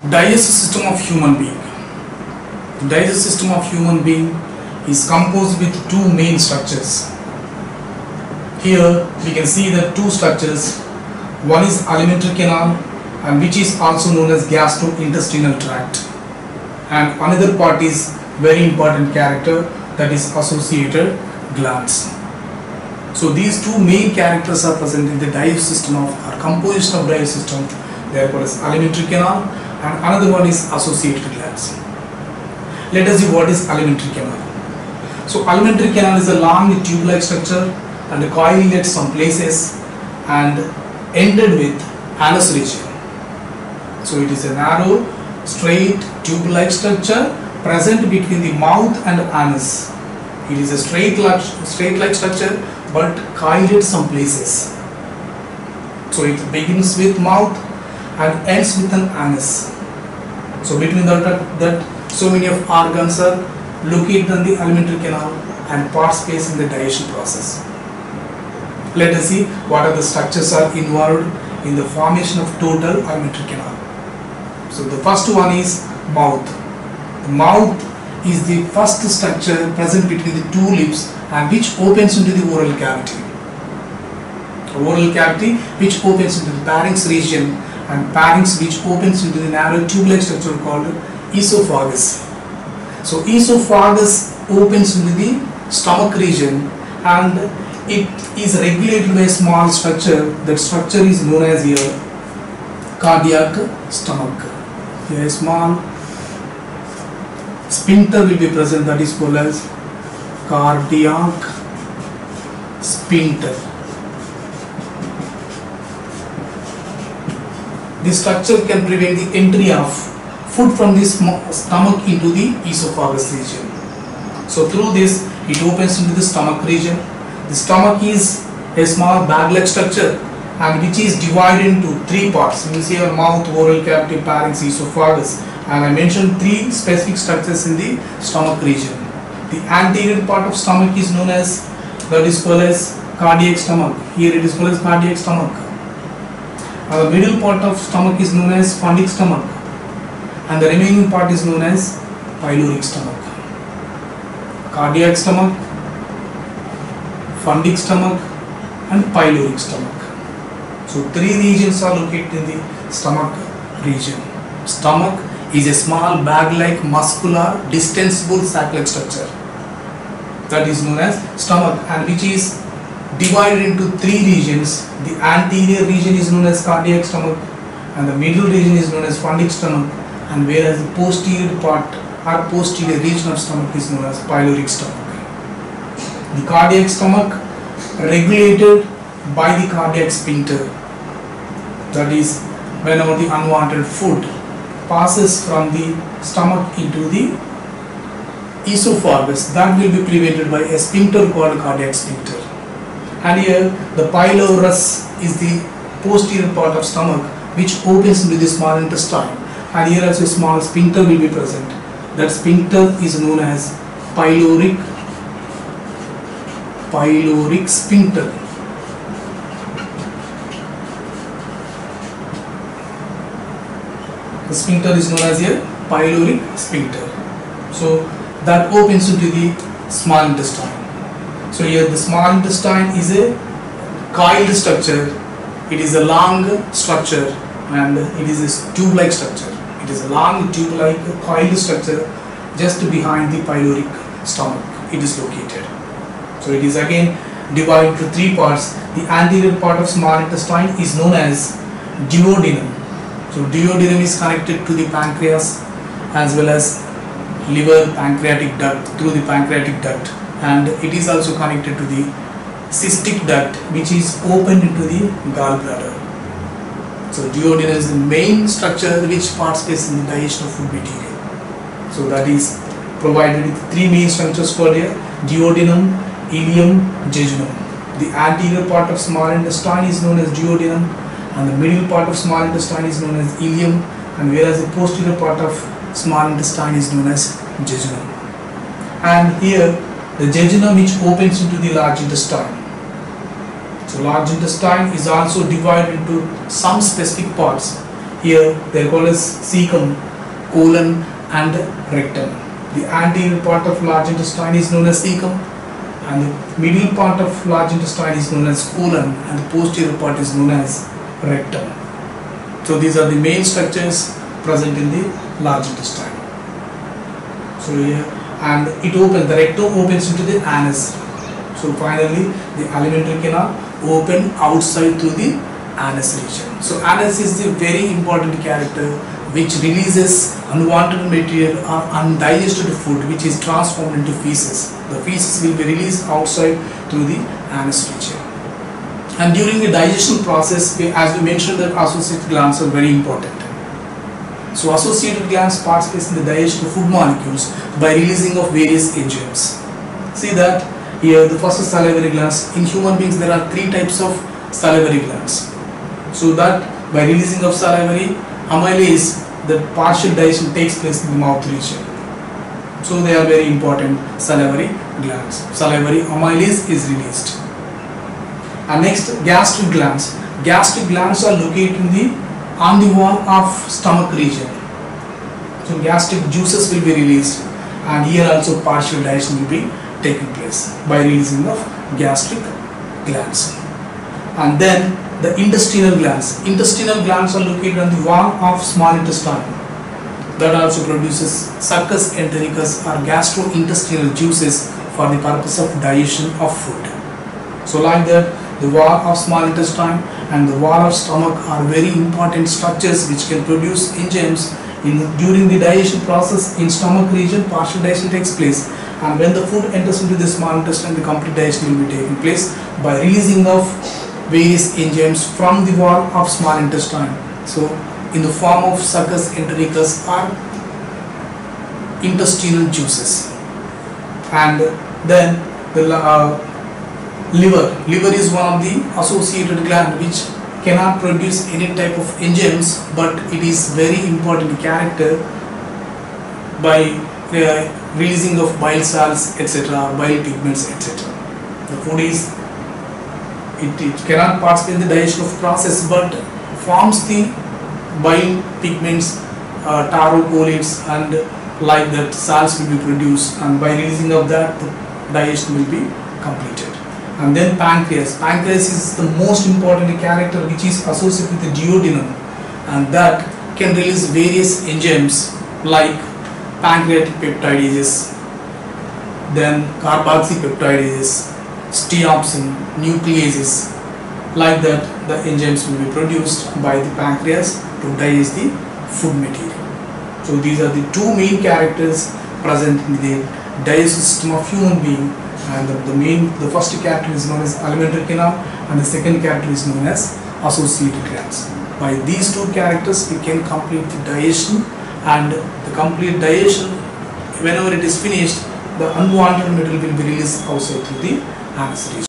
Digestive system of human being. The digestive system of human being is composed with two main structures. Here we can see the two structures. One is alimentary canal, and which is also known as gastrointestinal tract, and another part is very important character, that is associated glands. So these two main characters are present in the digestive system of our composition of digestive system. They are called as alimentary canal, and another one is associated glands. Let us see what is alimentary canal. So alimentary canal is a long tube-like structure and coiled at some places and ended with anus region. So it is a narrow, straight tube-like structure present between the mouth and anus. It is a straight-like structure but coiled at some places. So it begins with mouth and ends with an anus. So between that so many of organs are located in the alimentary canal and participate in the digestion process. Let us see what are the structures are involved in the formation of total alimentary canal. So the first one is mouth. The mouth is the first structure present between the two lips and which opens into the oral cavity. Oral cavity which opens into the pharynx region, and pharynx which opens into the narrow tube-like structure called esophagus. So esophagus opens into the stomach region and it is regulated by a small structure. That structure is known as here cardiac stomach. Here a small sphincter will be present, that is called as cardiac sphincter. This structure can prevent the entry of food from the stomach into the esophagus region. So through this it opens into the stomach region. The stomach is a small bag-like structure and which is divided into three parts. You see our mouth, oral cavity, pharynx, esophagus, and I mentioned three specific structures in the stomach region. The anterior part of stomach is known as, that is called as cardiac stomach. Here it is called as cardiac stomach. The middle part of stomach is known as fundic stomach, and the remaining part is known as pyloric stomach. Cardiac stomach, fundic stomach, and pyloric stomach. So three regions are located in the stomach region. Stomach is a small bag-like muscular distensible sac-like structure that is known as stomach, and which is divided into three regions. The anterior region is known as cardiac stomach, and the middle region is known as fundic stomach, and whereas the posterior part or posterior region of stomach is known as pyloric stomach. The cardiac stomach regulated by the cardiac sphincter, that is whenever the unwanted food passes from the stomach into the esophagus, that will be prevented by a sphincter called cardiac sphincter. And here the pylorus is the posterior part of stomach which opens into the small intestine, and here also a small sphincter will be present. That sphincter is known as pyloric sphincter. The sphincter is known as here pyloric sphincter. So that opens into the small intestine. So here the small intestine is a coiled structure. It is a long structure and it is a tube-like structure. It is a long tube-like coiled structure just behind the pyloric stomach. It is located. So it is again divided into three parts. The anterior part of small intestine is known as duodenum. So duodenum is connected to the pancreas as well as liver pancreatic duct through the pancreatic duct, and it is also connected to the cystic duct which is opened into the gallbladder. So duodenum is the main structure which participates in the digestion of food material. So that is provided with three main structures called here: duodenum, ileum, jejunum. The anterior part of small intestine is known as duodenum, and the middle part of small intestine is known as ileum, and whereas the posterior part of small intestine is known as jejunum. And here the jejunum which opens into the large intestine. So large intestine is also divided into some specific parts. Here they are called as cecum, colon and rectum. The anterior part of large intestine is known as cecum, and the middle part of large intestine is known as colon, and the posterior part is known as rectum. So these are the main structures present in the large intestine. So here, and it opens, the rectum opens into the anus. So finally the alimentary canal open outside through the anus region. So anus is the very important character which releases unwanted material or undigested food which is transformed into feces. The feces will be released outside through the anus region. And during the digestion process, as we mentioned, that associated glands are very important. So associated glands participate in the digestion of food molecules by releasing of various enzymes. See that here the first is salivary glands. In human beings there are 3 types of salivary glands. So that by releasing of salivary amylase, the partial digestion takes place in the mouth region. So they are very important salivary glands. Salivary amylase is released. And next, gastric glands. Gastric glands are located on the wall of stomach region. So gastric juices will be released, and here also partial digestion will be taking place by releasing of gastric glands. And then the intestinal glands. Intestinal glands are located on the wall of small intestine. That also produces succus entericus or gastrointestinal juices for the purpose of digestion of food. So like that, the wall of small intestine and the wall of stomach are very important structures which can produce enzymes. During the digestion process in stomach region, partial digestion takes place, and when the food enters into the small intestine, the complete digestion will be taking place by releasing of various enzymes from the wall of small intestine. So in the form of succus entericus or intestinal juices. And then the liver is one of the associated gland which cannot produce any type of enzymes, but it is very important character by releasing of bile salts, etc., bile pigments, etc. The food is, it cannot participate in the digestion of process, but forms the bile pigments, taro cholates, and like that salts will be produced, and by releasing of that the digestion will be completed. And then pancreas. Pancreas is the most important character which is associated with the duodenum, and that can release various enzymes like pancreatic peptidases, then carboxypeptidases, steopsin, nucleases. Like that the enzymes will be produced by the pancreas to digest the food material. So these are the 2 main characters present in the digestive system of human being. And the first character is known as alimentary canal, and the second character is known as associated glands. By these 2 characters we can complete the digestion, and the complete digestion, whenever it is finished, the unwanted material will be released outside through the anus region.